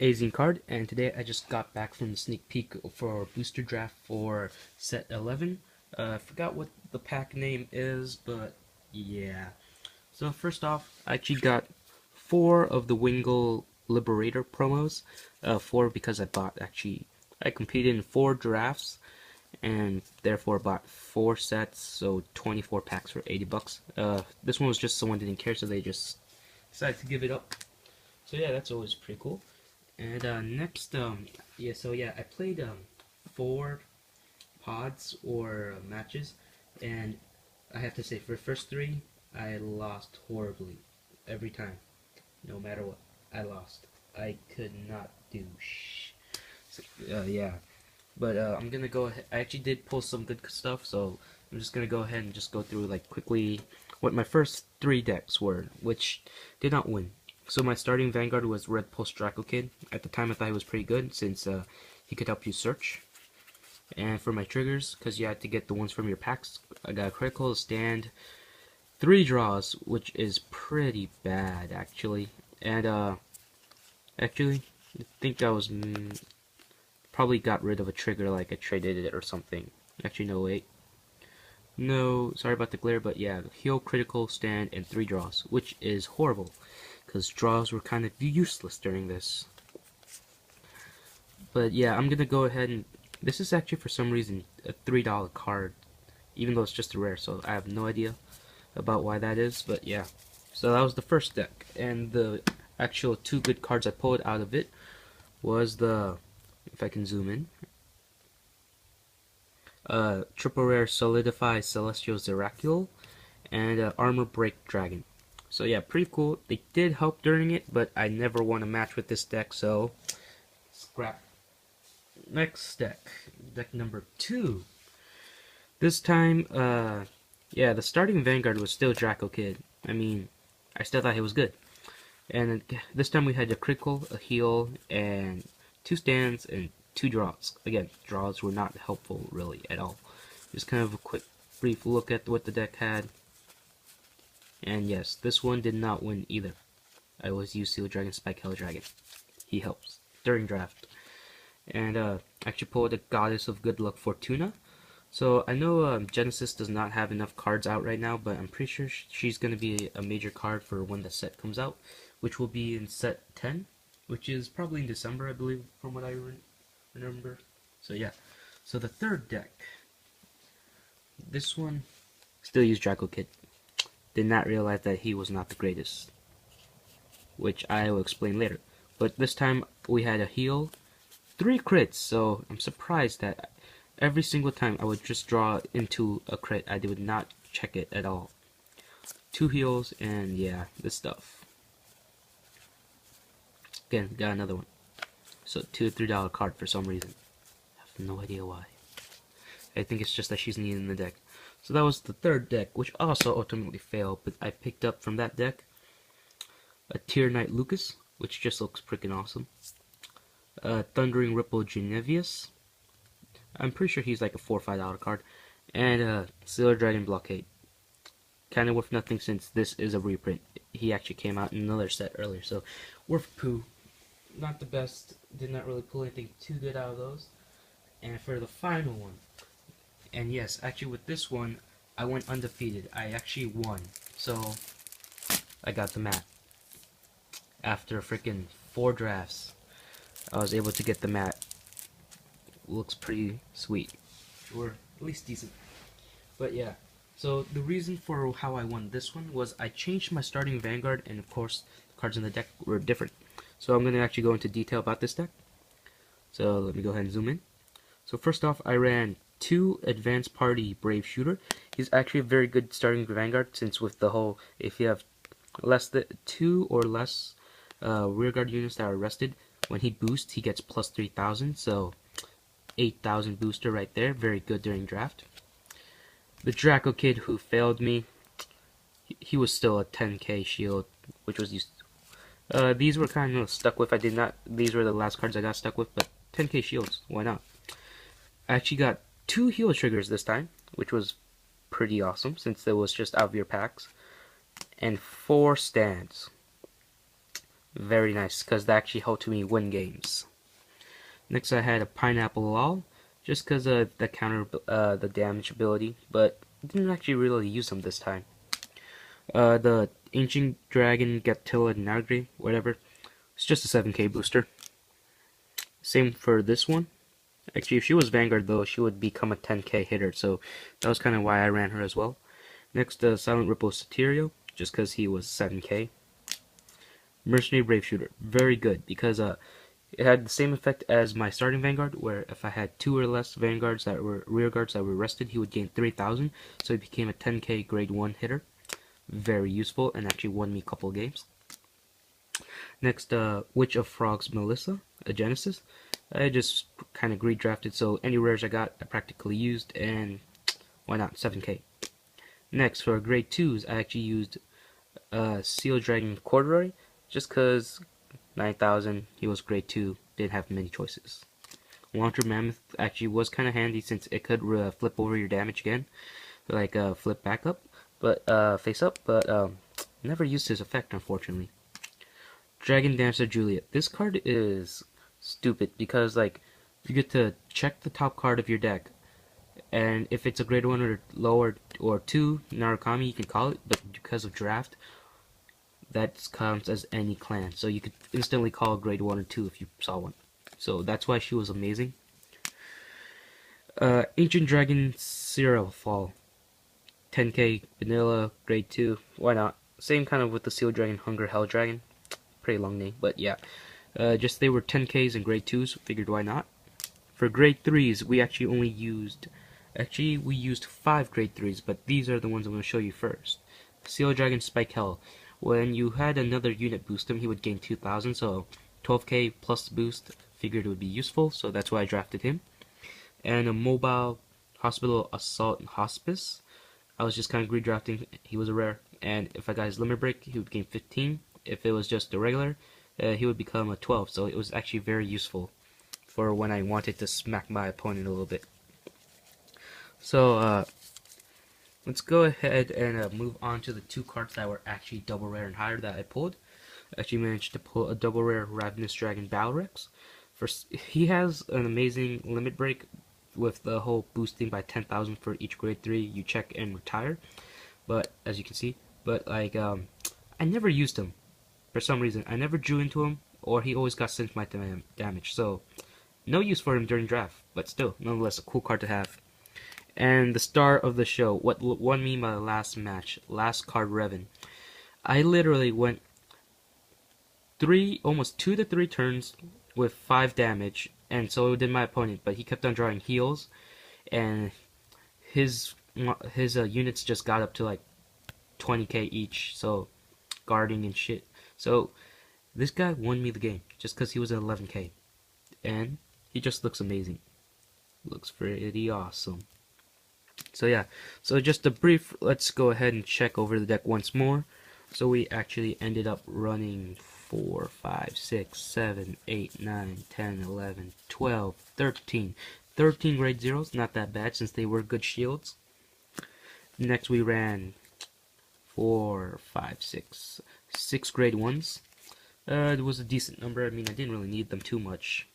Azine card, and today I just got back from the sneak peek for booster draft for set 11. I forgot what the pack name is, but yeah. So first off, I actually got 4 of the Wingle Liberator promos. 4 because I competed in 4 drafts, and therefore bought 4 sets, so 24 packs for 80 bucks. This one was just someone didn't care, so they just decided to give it up. So yeah, that's always pretty cool. And next, I played 4 pods or matches, and I have to say, for the first 3, I lost horribly every time. No matter what, I lost. I could not do yeah. But I'm gonna go ahead. I actually did pull some good stuff, so I'm just gonna go ahead and just go through like quickly what my first 3 decks were, which did not win. So my starting Vanguard was Red Pulse Draco Kid. At the time I thought he was pretty good since he could help you search. And for my triggers, because you had to get the ones from your packs, I got a critical, stand, 3 draws, which is pretty bad actually. And actually, I think I was probably got rid of a trigger, like I traded it or something. Actually, no, wait. No, sorry about the glare, but yeah, heal, critical, stand, and 3 draws, which is horrible, because draws were kind of useless during this. But yeah, I'm gonna go ahead and this is actually for some reason a $3 card, even though it's just a rare, so I have no idea about why that is, but yeah. So that was the first deck, and the actual 2 good cards I pulled out of it was the, if I can zoom in, triple rare Solidify Celestial Zeracule and Armor Break Dragon. So yeah, pretty cool. They did help during it, but I never won a match with this deck, so scrap. Next deck, deck number 2. This time, yeah, the starting Vanguard was still Draco Kid. I mean, I still thought he was good. And this time we had a critical, a heal, and 2 stands and 2 draws. Again, draws were not helpful really at all. Just kind of a quick, brief look at what the deck had. And yes, this one did not win either. I always use Seal Dragon, Spike Hell Dragon. He helps during draft. And actually pulled a Goddess of Good Luck Fortuna. So I know Genesis does not have enough cards out right now, but I'm pretty sure she's going to be a major card for when the set comes out, which will be in set 10, which is probably in December, I believe, from what I remember. So yeah. So the third deck. This one, still use Draco Kid. Did not realize that he was not the greatest, which I will explain later. But this time we had a heal, 3 crits, so I'm surprised that every single time I would just draw into a crit, I would not check it at all. 2 heals, and yeah, this stuff. Again, got another one. So $2 or $3 card for some reason. I have no idea why. I think it's just that she's needed in the deck. So that was the third deck, which also ultimately failed, but I picked up from that deck a Tier Knight Lucas, which just looks freaking awesome. Thundering Ripple Genevius. I'm pretty sure he's like a $4 or $5 card. And Sailor Dragon Blockade. Kind of worth nothing since this is a reprint. He actually came out in another set earlier, so worth poo. Not the best. Did not really pull anything too good out of those. And for the final one, and yes, actually with this one, I went undefeated. I actually won. So I got the mat. After freaking 4 drafts, I was able to get the mat. Looks pretty sweet, or at least decent. But yeah, so the reason for how I won this one was I changed my starting Vanguard, and of course the cards in the deck were different. So I'm going to actually go into detail about this deck. So let me go ahead and zoom in. So first off, I ran 2 Advanced Party Brave Shooter. He's actually a very good starting Vanguard, since with the whole, if you have less than 2 or less rearguard units that are arrested, when he boosts, he gets plus 3,000, so 8,000 booster right there. Very good during draft. The Draco Kid, who failed me, he was still a 10k shield, which was used. These were kind of stuck with. These were the last cards I got stuck with, but 10k shields, why not? I actually got 2 heal triggers this time, which was pretty awesome since it was just out of your packs, and 4 stands. Very nice, because that actually helped me win games. Next I had a Pineapple Lol, just because of the counter the damage ability, but didn't actually really use them this time. The Ancient Dragon Gatilla Nagri, whatever, it's just a 7k booster. Same for this one. Actually, if she was Vanguard though, she would become a 10k hitter, so that was kind of why I ran her as well. Next, Silent Ripple Soterio, just because he was 7k. Mercenary Brave Shooter, very good, because it had the same effect as my starting Vanguard, where if I had 2 or less Vanguards that were rear guards that were rested, he would gain 3,000, so he became a 10k grade 1 hitter. Very useful, and actually won me a couple of games. Next, Witch of Frogs Melissa, a Genesis. I just kind of greed drafted, so any rares I got, I practically used, and why not, 7k. Next, for grade 2s, I actually used Seal Dragon Corduroy, just because 9,000, he was grade 2, didn't have many choices. Launcher Mammoth actually was kind of handy since it could flip over your damage again, like flip back up, but face up, but never used his effect unfortunately. Dragon Dancer Juliet. This card is stupid because like you get to check the top card of your deck, and if it's a grade 1 or lower or 2 Narukami you can call it, but because of draft that counts as any clan, so you could instantly call grade 1 or 2 if you saw one. So that's why she was amazing. Ancient Dragon Serial Fall, 10k vanilla, grade 2, why not? Same kind of with the Seal Dragon Hunger Hell Dragon, pretty long name, but yeah. Just they were 10ks and grade 2s, figured why not. For grade 3s, we actually only used, we used 5 grade 3s, but these are the ones I'm going to show you first. Seal Dragon Spike Hell. When you had another unit boost him, he would gain 2,000, so 12k plus boost, figured it would be useful, so that's why I drafted him. And a Mobile Hospital Assault and Hospice. I was just kind of greed drafting, he was a rare, and if I got his limit break, he would gain 15. If it was just a regular, he would become a 12, so it was actually very useful for when I wanted to smack my opponent a little bit. So, let's go ahead and move on to the 2 cards that were actually double rare and higher that I pulled. I actually managed to pull a double rare Ravenous Dragon Balrex. He has an amazing limit break with the whole boosting by 10,000 for each grade 3 you check and retire. But as you can see, but like I never used him for some reason. I never drew into him, or he always got sent my damage. So no use for him during draft, but still, nonetheless, a cool card to have. And the star of the show, what won me my last match, last card Revan. I literally went almost 2 to 3 turns with 5 damage, and so did my opponent, but he kept on drawing heals, and his units just got up to like 20k each, so guarding and shit. So this guy won me the game just because he was at 11k, and he just looks amazing. Looks pretty awesome. So yeah, so just a brief, let's go ahead and check over the deck once more. So we actually ended up running 4, 5, 6, 7, 8, 9, 10, 11, 12, 13. 13 grade 0s, not that bad since they were good shields. Next we ran 4, 5, 6 grade 1s. It was a decent number. I mean, I didn't really need them too much.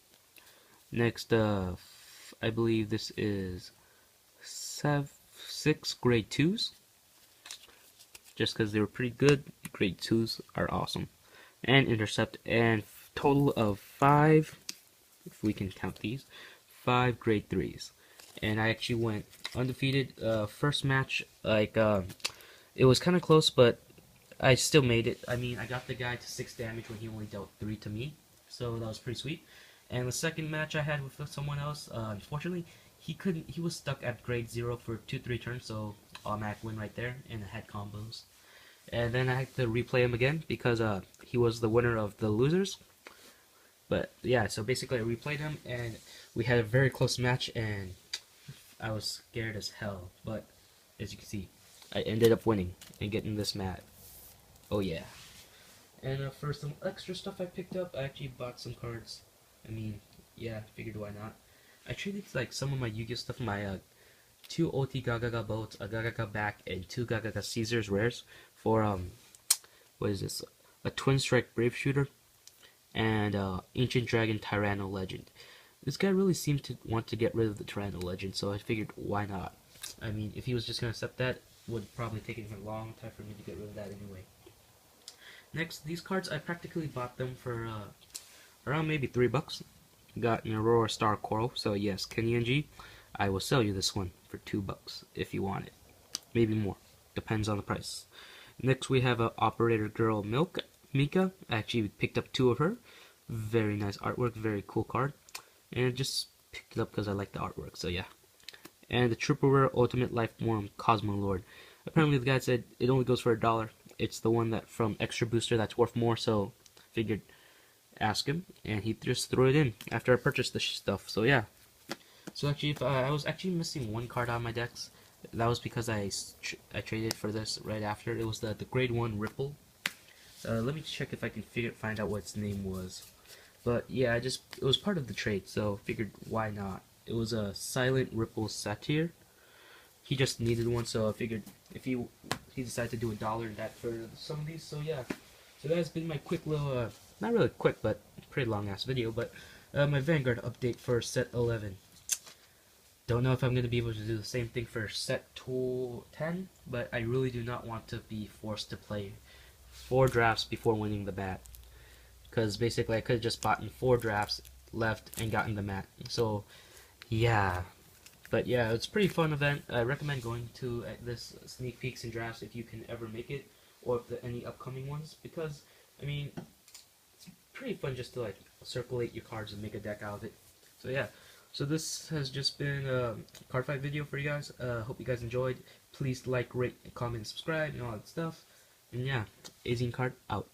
Next, I believe this is 6 grade 2s. Just because they were pretty good, grade 2s are awesome. And intercept, and total of 5, if we can count these, 5 grade 3s. And I actually went undefeated. First match, like, it was kind of close, but I still made it. I mean, I got the guy to 6 damage when he only dealt 3 to me, so that was pretty sweet. And the second match I had with someone else, unfortunately, he was stuck at grade 0 for 2-3 turns, so automatic win right there, and I had combos. And then I had to replay him again because he was the winner of the losers. But yeah, so basically I replayed him, and we had a very close match, and I was scared as hell. But as you can see, I ended up winning and getting this mat. Oh yeah. And for some extra stuff I picked up, I actually bought some cards. I mean, yeah, figured why not. I traded like some of my Yu-Gi-Oh stuff, my 2 OT Gagaga boats, a Gagaga back, and 2 Gagaga Caesars rares for what is this? A Twin Strike Brave Shooter. and Ancient Dragon Tyranno Legend. This guy really seemed to want to get rid of the Tyranno Legend, so I figured, why not? I mean, if he was just going to accept that, it would probably take him a long time for me to get rid of that anyway. Next, these cards, I practically bought them for around maybe $3. Got an Aurora Star Coral, so yes, Kenny and G, I will sell you this one for $2 if you want it. Maybe more, depends on the price. Next, we have a Operator Girl Mika. I actually picked up 2 of her. Very nice artwork, very cool card. And just picked it up because I like the artwork, so yeah. And the Triple Rare Ultimate Life Form Cosmo Lord. Apparently the guy said it only goes for $1. It's the one that from Extra Booster that's worth more, so figured ask him, and he just threw it in after I purchased the stuff, so yeah. So actually, if I was actually missing one card on my decks. That was because I traded for this right after. It was the grade 1 Ripple. Let me check if I can find out what its name was. But yeah, it was part of the trade, so figured why not. It was a Silent Ripple Satyr. He just needed one, so I figured if he decided to do $1 that for some of these, so yeah. So that's been my quick little, not really quick, but pretty long ass video, but my Vanguard update for set 11. Don't know if I'm going to be able to do the same thing for set 10, but I really do not want to be forced to play 4 drafts before winning the bat. Because basically I could have just bought in 4 drafts, left, and gotten the mat. So, yeah. But yeah, it's a pretty fun event. I recommend going to this sneak peeks and drafts if you can ever make it, or if any upcoming ones, because, I mean, it's pretty fun just to like circulate your cards and make a deck out of it. So yeah. So this has just been a Cardfight video for you guys. Hope you guys enjoyed. Please like, rate, comment, and subscribe, and all that stuff. And yeah, Azine Card out.